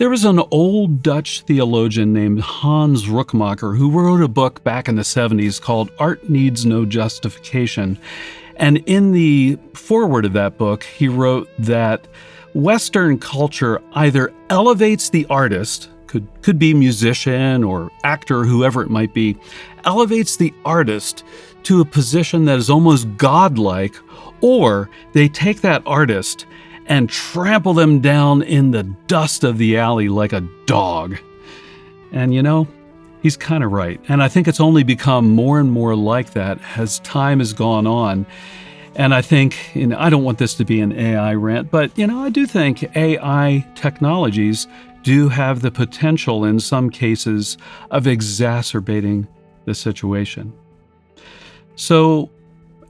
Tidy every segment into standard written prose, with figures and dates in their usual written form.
There was an old Dutch theologian named Hans Rookmaker who wrote a book back in the 70s called Art Needs No Justification. And in the foreword of that book, he wrote that Western culture either elevates the artist, could be musician or actor, whoever it might be, elevates the artist to a position that is almost godlike, or they take that artist and trample them down in the dust of the alley like a dog. And he's kind of right. And I think it's only become more and more like that as time has gone on. And I think, I don't want this to be an AI rant, but, I do think AI technologies do have the potential in some cases of exacerbating the situation. So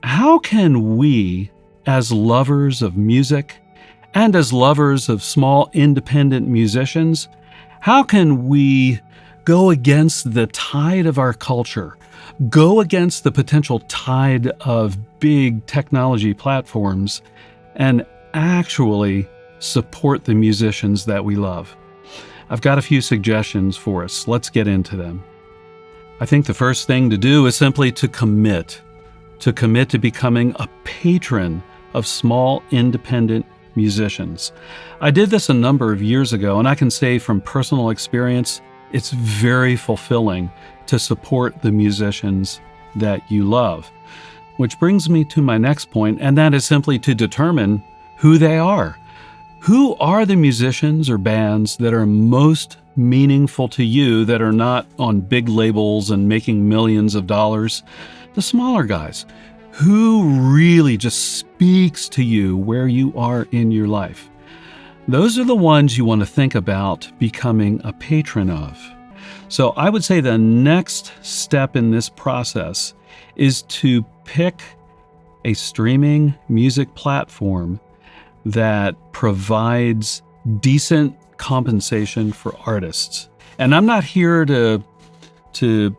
how can we, as lovers of music and as lovers of small independent musicians, how can we go against the tide of our culture, go against the potential tide of big technology platforms, and actually support the musicians that we love? I've got a few suggestions for us. Let's get into them. I think the first thing to do is simply to commit to becoming a patron of small independent musicians. I did this a number of years ago, and I can say from personal experience, it's very fulfilling to support the musicians that you love. Which brings me to my next point, and that is simply to determine who they are. Who are the musicians or bands that are most meaningful to you that are not on big labels and making millions of dollars? The smaller guys. Who really just speaks to you where you are in your life? Those are the ones you want to think about becoming a patron of. So I would say the next step in this process is to pick a streaming music platform that provides decent compensation for artists. And I'm not here to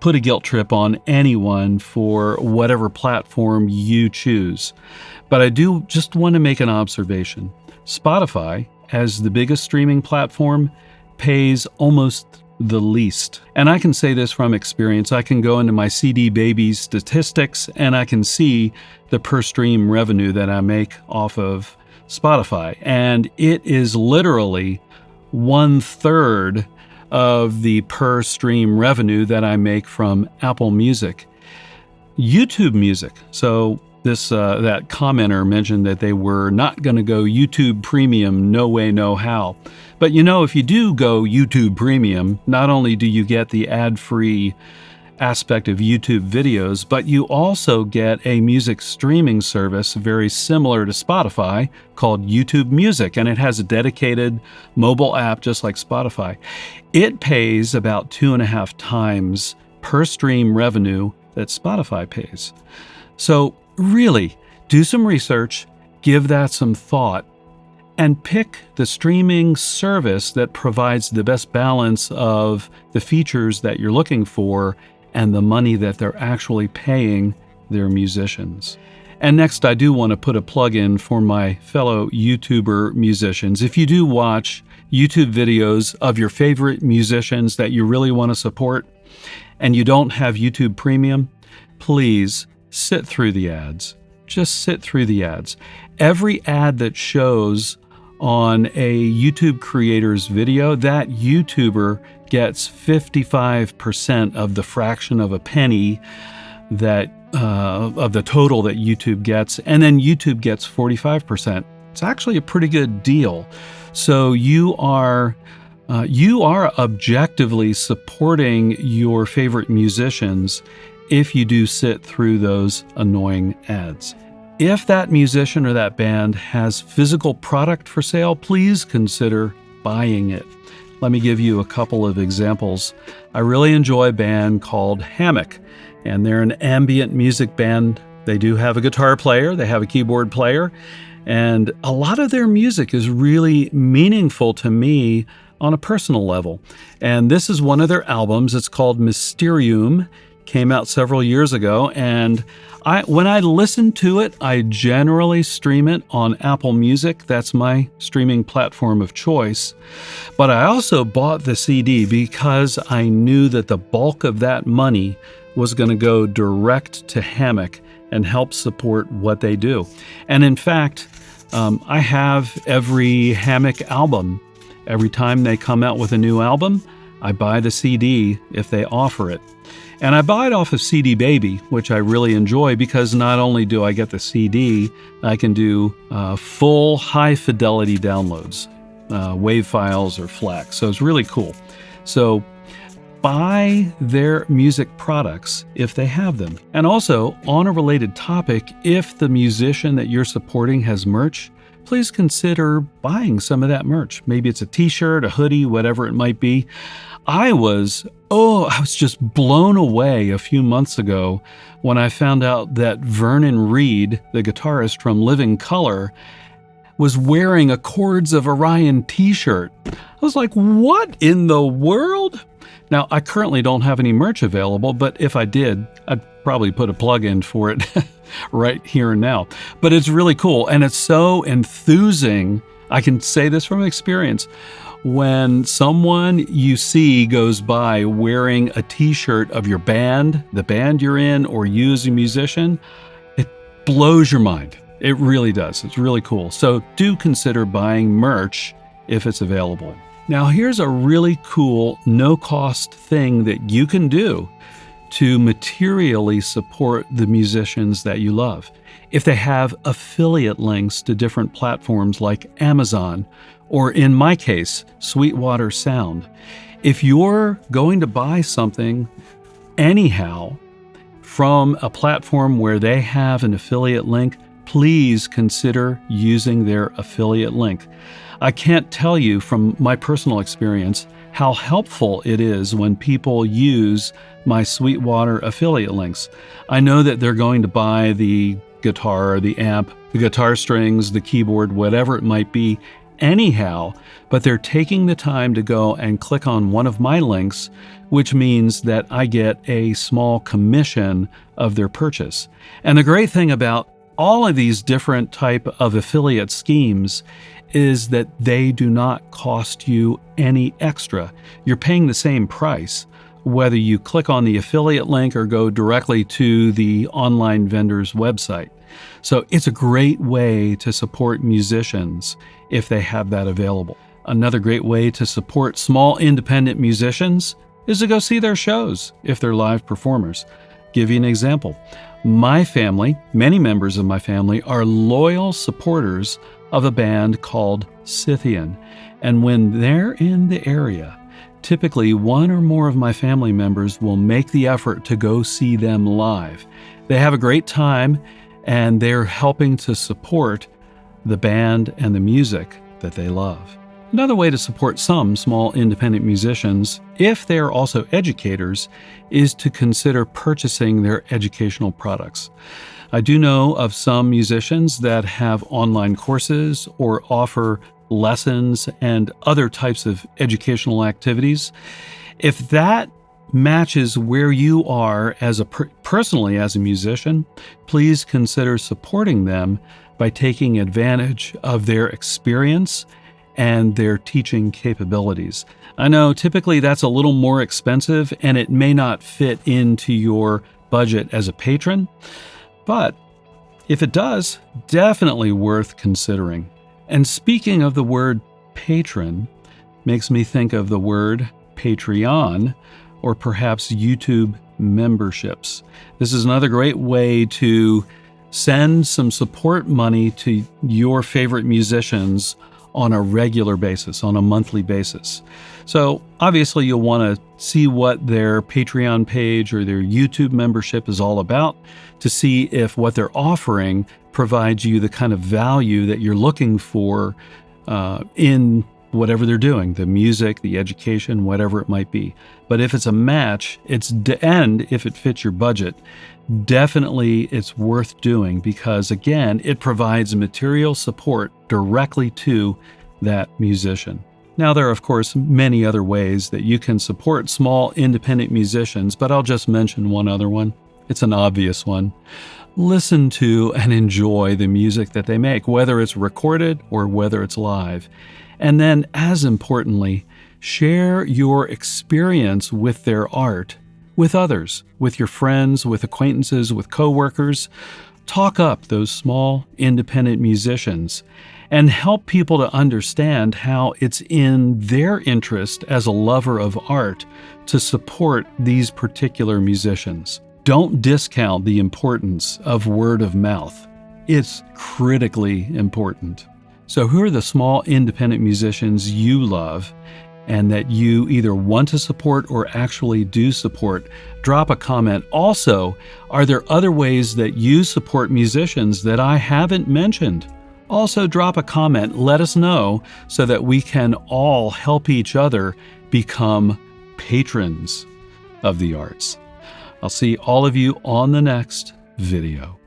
put a guilt trip on anyone for whatever platform you choose. But I do just want to make an observation. Spotify, as the biggest streaming platform, pays almost the least. And I can say this from experience. I can go into my CD Baby statistics and I can see the per stream revenue that I make off of Spotify. And it is literally 1/3 of the per stream revenue that I make from Apple Music. YouTube Music. So that commenter mentioned that they were not going to go YouTube Premium, no way, no how. But if you do go YouTube Premium, not only do you get the ad-free aspect of YouTube videos, but you also get a music streaming service very similar to Spotify called YouTube Music, and it has a dedicated mobile app just like Spotify. It pays about 2.5 times per stream revenue that Spotify pays. So really, do some research, give that some thought, and pick the streaming service that provides the best balance of the features that you're looking for and the money that they're actually paying their musicians. And next, I do want to put a plug in for my fellow YouTuber musicians. If you do watch YouTube videos of your favorite musicians that you really want to support and you don't have YouTube Premium, please sit through the ads. Just sit through the ads. Every ad that shows on a YouTube creator's video, that YouTuber gets 55% of the fraction of a penny that of the total that YouTube gets, and then YouTube gets 45%. It's actually a pretty good deal. So you are objectively supporting your favorite musicians if you do sit through those annoying ads. If that musician or that band has physical product for sale, please consider buying it. Let me give you a couple of examples. I really enjoy a band called Hammock, and they're an ambient music band. They do have a guitar player, they have a keyboard player, and a lot of their music is really meaningful to me on a personal level. And this is one of their albums. It's called Mysterium, Came out several years ago, and when I listen to it, I generally stream it on Apple Music. That's my streaming platform of choice. But I also bought the CD because I knew that the bulk of that money was going to go direct to Hammock and help support what they do. And in fact, I have every Hammock album. Every time they come out with a new album, I buy the CD if they offer it. And I buy it off of CD Baby, which I really enjoy because not only do I get the CD, I can do full high-fidelity downloads, WAV files or FLAC. So it's really cool. So buy their music products if they have them. And also, on a related topic, if the musician that you're supporting has merch, please consider buying some of that merch. Maybe it's a t-shirt, a hoodie, whatever it might be. I was just blown away a few months ago when I found out that Vernon Reid, the guitarist from Living Colour, was wearing a Chords of Orion t-shirt. I was like, what in the world? Now, I currently don't have any merch available, but if I did, I'd probably put a plug in for it right here and now. But it's really cool, and it's so enthusing. I can say this from experience. When someone you see goes by wearing a t-shirt of your band, the band you're in, or you as a musician, it blows your mind. It really does. It's really cool. So do consider buying merch if it's available. Now, here's a really cool, no-cost thing that you can do to materially support the musicians that you love. If they have affiliate links to different platforms like Amazon, or in my case, Sweetwater Sound. If you're going to buy something anyhow from a platform where they have an affiliate link, please consider using their affiliate link. I can't tell you from my personal experience how helpful it is when people use my Sweetwater affiliate links. I know that they're going to buy the guitar, the amp, the guitar strings, the keyboard, whatever it might be, anyhow, but they're taking the time to go and click on one of my links, which means that I get a small commission of their purchase. And the great thing about all of these different type of affiliate schemes is that they do not cost you any extra. You're paying the same price, whether you click on the affiliate link or go directly to the online vendor's website. So it's a great way to support musicians if they have that available. Another great way to support small independent musicians is to go see their shows if they're live performers. Give you an example. My family, many members of my family, are loyal supporters of a band called Scythian. And when they're in the area, typically one or more of my family members will make the effort to go see them live. They have a great time, and they're helping to support the band and the music that they love. Another way to support some small independent musicians, if they are also educators, is to consider purchasing their educational products. I do know of some musicians that have online courses or offer lessons and other types of educational activities. If that matches where you are as personally as a musician, please consider supporting them by taking advantage of their experience and their teaching capabilities. I know typically that's a little more expensive and it may not fit into your budget as a patron, but if it does, definitely worth considering. And speaking of the word patron, makes me think of the word Patreon, or perhaps YouTube memberships. This is another great way to send some support money to your favorite musicians on a regular basis, on a monthly basis. So obviously you'll want to see what their Patreon page or their YouTube membership is all about to see if what they're offering provides you the kind of value that you're looking for in whatever they're doing, the music, the education, whatever it might be. But if it's a match, and if it fits your budget, definitely it's worth doing because, again, it provides material support directly to that musician. Now, there are, of course, many other ways that you can support small independent musicians, but I'll just mention one other one. It's an obvious one. Listen to and enjoy the music that they make, whether it's recorded or whether it's live. And then, as importantly, share your experience with their art with others, with your friends, with acquaintances, with coworkers. Talk up those small independent musicians and help people to understand how it's in their interest as a lover of art to support these particular musicians. Don't discount the importance of word of mouth. It's critically important. So who are the small independent musicians you love and that you either want to support or actually do support? Drop a comment. Also, are there other ways that you support musicians that I haven't mentioned? Also, drop a comment. Let us know so that we can all help each other become patrons of the arts. I'll see all of you on the next video.